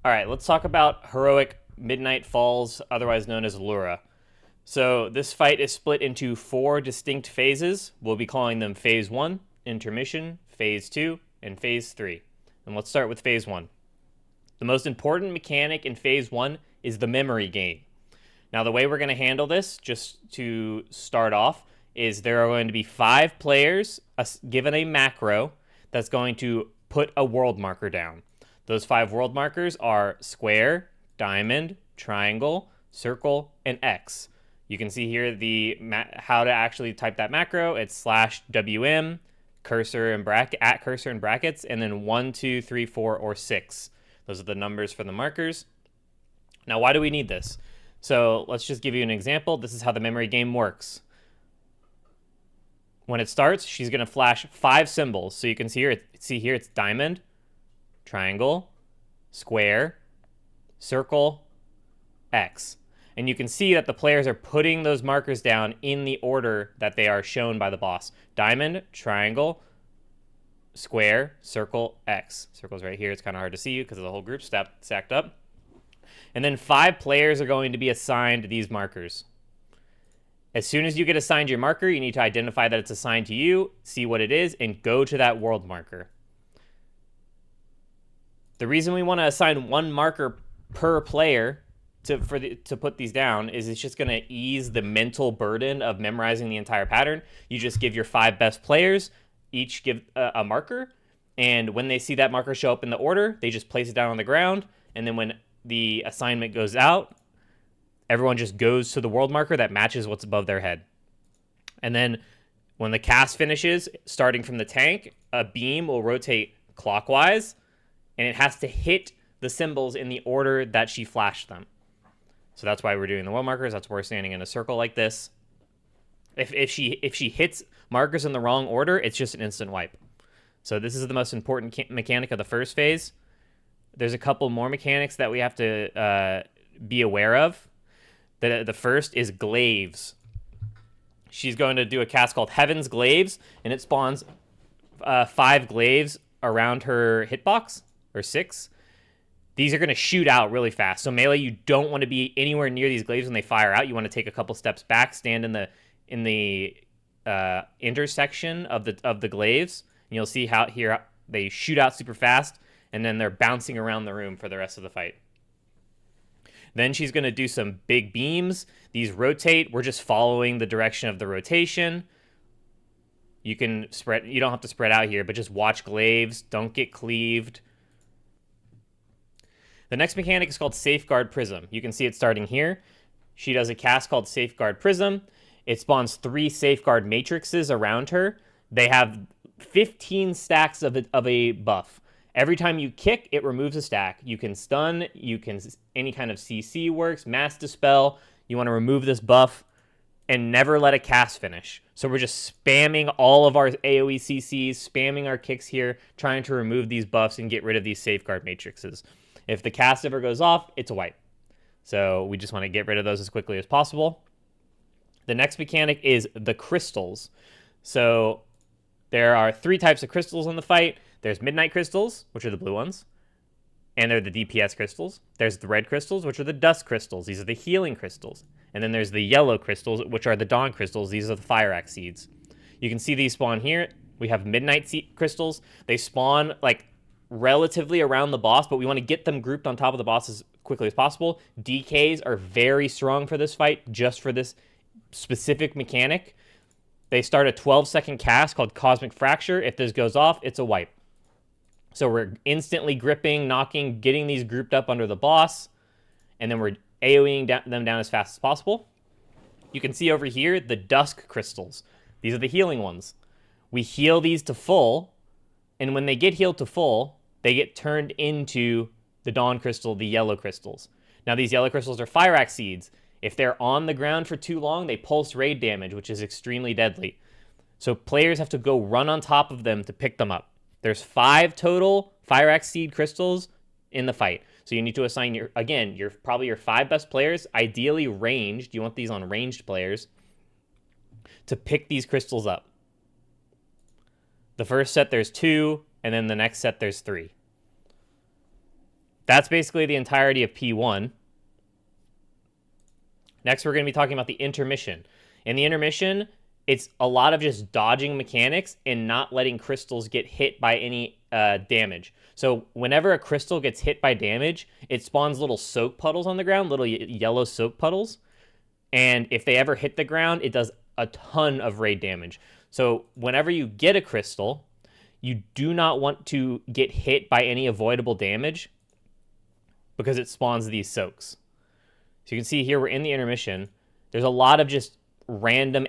All right, let's talk about Heroic Midnight Falls, otherwise known as Lura. So this fight is split into 4 distinct phases. We'll be calling them Phase 1, Intermission, Phase 2, and Phase 3. And let's start with Phase 1. The most important mechanic in Phase 1 is the memory game. Now, the way we're going to handle this, just to start off, is there are going to be 5 players given a macro that's going to put a world marker down. Those 5 world markers are square, diamond, triangle, circle, and X. You can see here how to actually type that macro. It's /WM, cursor and bracket, @cursor and brackets, and then 1, 2, 3, 4, or 6. Those are the numbers for the markers. Now, why do we need this? So let's just give you an example. This is how the memory game works. When it starts, she's going to flash 5 symbols. So you can see here it's diamond, triangle, square, circle, X. And you can see that the players are putting those markers down in the order that they are shown by the boss. Diamond, triangle, square, circle, X. Circle's right here. It's kind of hard to see you because the whole group stacked up. And then 5 players are going to be assigned these markers. As soon as you get assigned your marker, you need to identify that it's assigned to you, see what it is, and go to that world marker. The reason we want to assign 1 marker per player to put these down is it's just going to ease the mental burden of memorizing the entire pattern. You just give your 5 best players, each give a marker, and when they see that marker show up in the order, they just place it down on the ground, and then when the assignment goes out, everyone just goes to the world marker that matches what's above their head. And then when the cast finishes, starting from the tank, a beam will rotate clockwise, and it has to hit the symbols in the order that she flashed them. So that's why we're doing the world markers. That's why we're standing in a circle like this. If she hits markers in the wrong order, it's just an instant wipe. So this is the most important mechanic of the first phase. There's a couple more mechanics that we have to be aware of. The first is glaives. She's going to do a cast called Heaven's Glaives, and it spawns 5 glaives around her hitbox, or 6. These are going to shoot out really fast. So melee, you don't want to be anywhere near these glaives when they fire out. You want to take a couple steps back, stand in the intersection of the glaives, and you'll see how here they shoot out super fast, and then they're bouncing around the room for the rest of the fight. Then she's going to do some big beams. These rotate. We're just following the direction of the rotation. You can spread. You don't have to spread out here, but just watch glaives. Don't get cleaved. The next mechanic is called Safeguard Prism. You can see it starting here. She does a cast called Safeguard Prism. It spawns 3 Safeguard Matrices around her. They have 15 stacks of a buff. Every time you kick, it removes a stack. You can stun, any kind of CC works, mass dispel. You want to remove this buff and never let a cast finish. So we're just spamming all of our AoE CCs, spamming our kicks here, trying to remove these buffs and get rid of these safeguard matrices. If the cast ever goes off, it's a wipe. So we just want to get rid of those as quickly as possible. The next mechanic is the crystals. So there are 3 types of crystals in the fight. There's midnight crystals, which are the blue ones, and they're the DPS crystals. There's the red crystals, which are the dust crystals. These are the healing crystals. And then there's the yellow crystals, which are the dawn crystals. These are the fire axe seeds. You can see these spawn here. We have midnight crystals. They spawn like relatively around the boss, but we want to get them grouped on top of the boss as quickly as possible. DKs are very strong for this fight, just for this specific mechanic. They start a 12-second cast called Cosmic Fracture. If this goes off, it's a wipe. So we're instantly gripping, knocking, getting these grouped up under the boss, and then we're AoEing them down as fast as possible. You can see over here the Dusk Crystals. These are the healing ones. We heal these to full, and when they get healed to full, they get turned into the Dawn Crystal, the yellow crystals. Now these yellow crystals are fire axe seeds. If they're on the ground for too long, they pulse raid damage, which is extremely deadly. So players have to go run on top of them to pick them up. There's 5 total fire axe seed crystals in the fight. So you need to assign probably your 5 best players, ideally ranged. You want these on ranged players to pick these crystals up. The first set there's 2, and then the next set there's 3. That's basically the entirety of P1. Next, we're going to be talking about the intermission. In the intermission, it's a lot of just dodging mechanics and not letting crystals get hit by any damage. So whenever a crystal gets hit by damage, it spawns little soak puddles on the ground, little yellow soak puddles. And if they ever hit the ground, it does a ton of raid damage. So whenever you get a crystal, you do not want to get hit by any avoidable damage because it spawns these soaks. So you can see here we're in the intermission. There's a lot of just random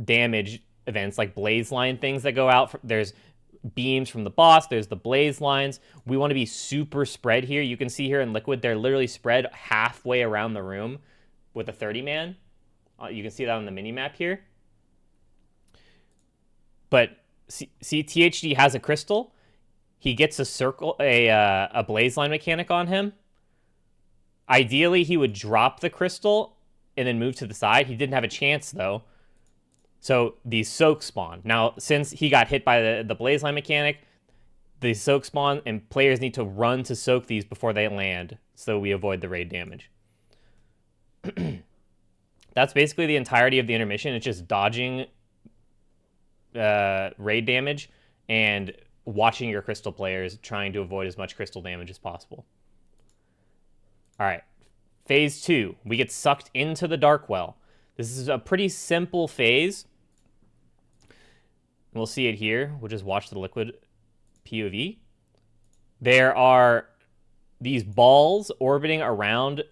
damage events like blaze line things that go out. There's beams from the boss. There's the blaze lines. We want to be super spread here. You can see here in Liquid, they're literally spread halfway around the room with a 30-man. You can see that on the mini-map here. But see, THD has a crystal. He gets a blaze line mechanic on him. Ideally, he would drop the crystal and then move to the side. He didn't have a chance, though. So these soaks spawn. Now, since he got hit by the blaze line mechanic, the soak spawn, and players need to run to soak these before they land, so we avoid the raid damage. That's basically the entirety of the intermission. It's just dodging raid damage and watching your crystal players, trying to avoid as much crystal damage as possible. All right, phase 2. We get sucked into the dark well. This is a pretty simple phase. We'll see it here. We'll just watch the Liquid POV. There are these balls orbiting around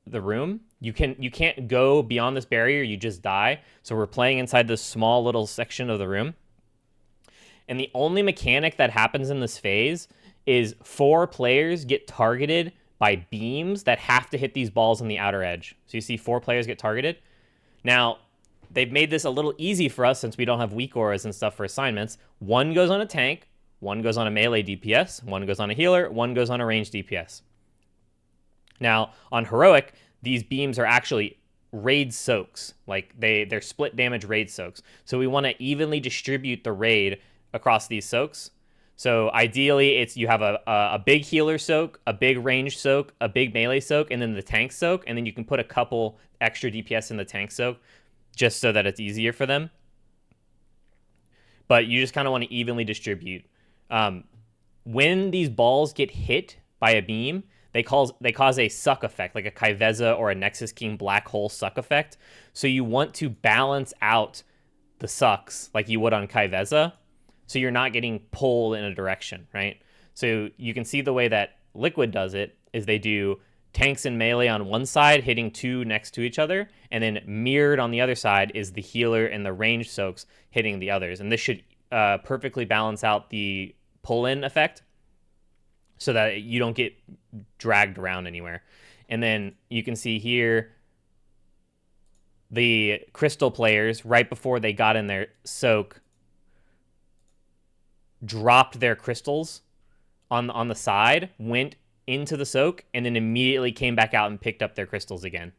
the room. You can't go beyond this barrier. You just die. So we're playing inside this small little section of the room. And the only mechanic that happens in this phase is 4 players get targeted by beams that have to hit these balls on the outer edge. So you see 4 players get targeted. Now, they've made this a little easy for us since we don't have weak auras and stuff for assignments. 1 goes on a tank, 1 goes on a melee DPS, 1 goes on a healer, 1 goes on a ranged DPS. Now, on Heroic, these beams are actually raid soaks. Like, they're split damage raid soaks. So we want to evenly distribute the raid across these soaks. So ideally, you have a big healer soak, a big range soak, a big melee soak, and then the tank soak, and then you can put a couple extra DPS in the tank soak just so that it's easier for them. But you just kind of want to evenly distribute. When these balls get hit by a beam, they cause a suck effect, like a Kaiveza or a Nexus King black hole suck effect. So you want to balance out the sucks like you would on Kaiveza, so you're not getting pulled in a direction, right? So you can see the way that Liquid does it is they do tanks and melee on one side, hitting 2 next to each other, and then mirrored on the other side is the healer and the range soaks hitting the others. And this should perfectly balance out the pull-in effect so that you don't get dragged around anywhere. And then you can see here the crystal players, right before they got in their soak, dropped their crystals on the side, went into the soak, and then immediately came back out and picked up their crystals again,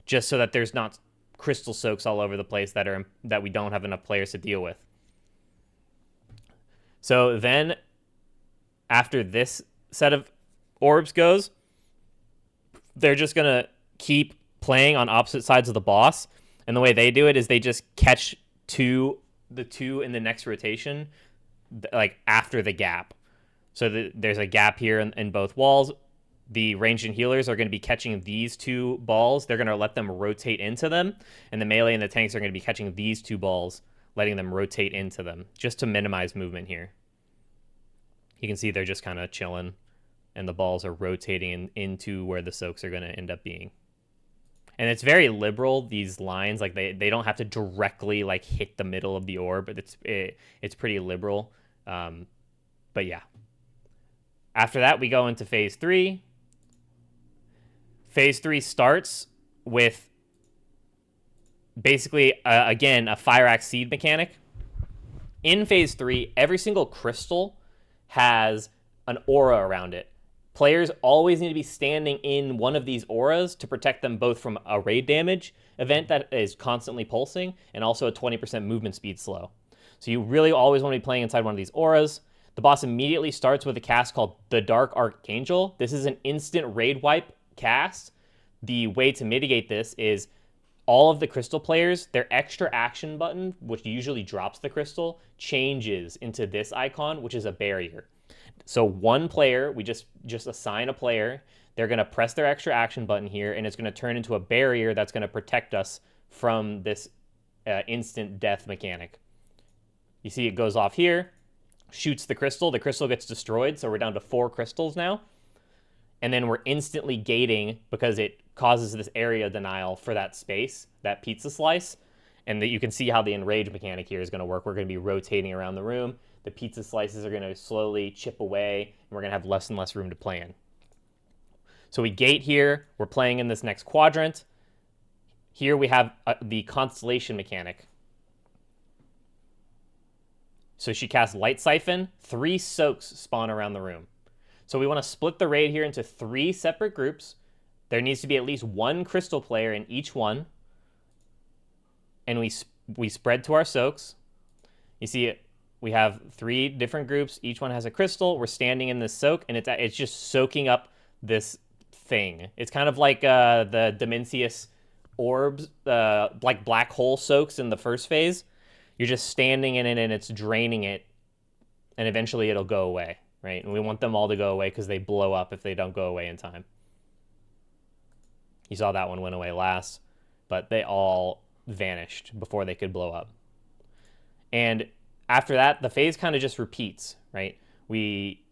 just so that there's not crystal soaks all over the place that we don't have enough players to deal with. So then, after this set of orbs goes, they're just gonna keep playing on opposite sides of the boss, and the way they do it is they just catch the two in the next rotation, like after the gap. So there's a gap here in both walls. The ranged and healers are going to be catching these 2 balls. They're going to let them rotate into them. And the melee and the tanks are going to be catching these 2 balls, letting them rotate into them, just to minimize movement here. You can see they're just kind of chilling, and the balls are rotating into where the soaks are going to end up being. And it's very liberal, these lines. Like, they don't have to directly, like, hit the middle of the orb, but it's pretty liberal. But yeah. After that, we go into phase 3. Phase 3 starts with basically, again, a Fire Axe Seed mechanic. In phase 3, every single crystal has an aura around it. Players always need to be standing in one of these auras to protect them both from a raid damage event that is constantly pulsing and also a 20% movement speed slow. So you really always want to be playing inside one of these auras. The boss immediately starts with a cast called the Dark Archangel. This is an instant raid wipe cast. The way to mitigate this is all of the crystal players, their extra action button, which usually drops the crystal, changes into this icon, which is a barrier. So one player, we just assign a player, they're going to press their extra action button here, and it's going to turn into a barrier that's going to protect us from this instant death mechanic. You see it goes off here, shoots the crystal gets destroyed, so we're down to 4 crystals now. And then we're instantly gating because it causes this area denial for that space, that pizza slice. And that you can see how the enrage mechanic here is going to work. We're going to be rotating around the room. The pizza slices are going to slowly chip away, and we're going to have less and less room to play in. So we gate here. We're playing in this next quadrant. Here we have the constellation mechanic. So she casts Light Siphon. 3 soaks spawn around the room. So we want to split the raid here into 3 separate groups. There needs to be at least 1 crystal player in each one. And we spread to our soaks. You see, we have 3 different groups. Each one has a crystal. We're standing in this soak, and it's just soaking up this thing. It's kind of like the Dimensius orbs, like black hole soaks in the first phase. You're just standing in it, and it's draining it, and eventually it'll go away. Right? And we want them all to go away because they blow up if they don't go away in time. You saw that one went away last, but they all vanished before they could blow up. And after that, the phase kind of just repeats, right? We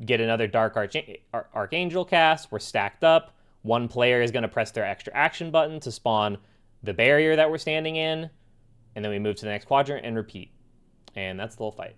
get another Dark Archangel cast. We're stacked up. 1 player is going to press their extra action button to spawn the barrier that we're standing in. And then we move to the next quadrant and repeat. And that's the whole fight.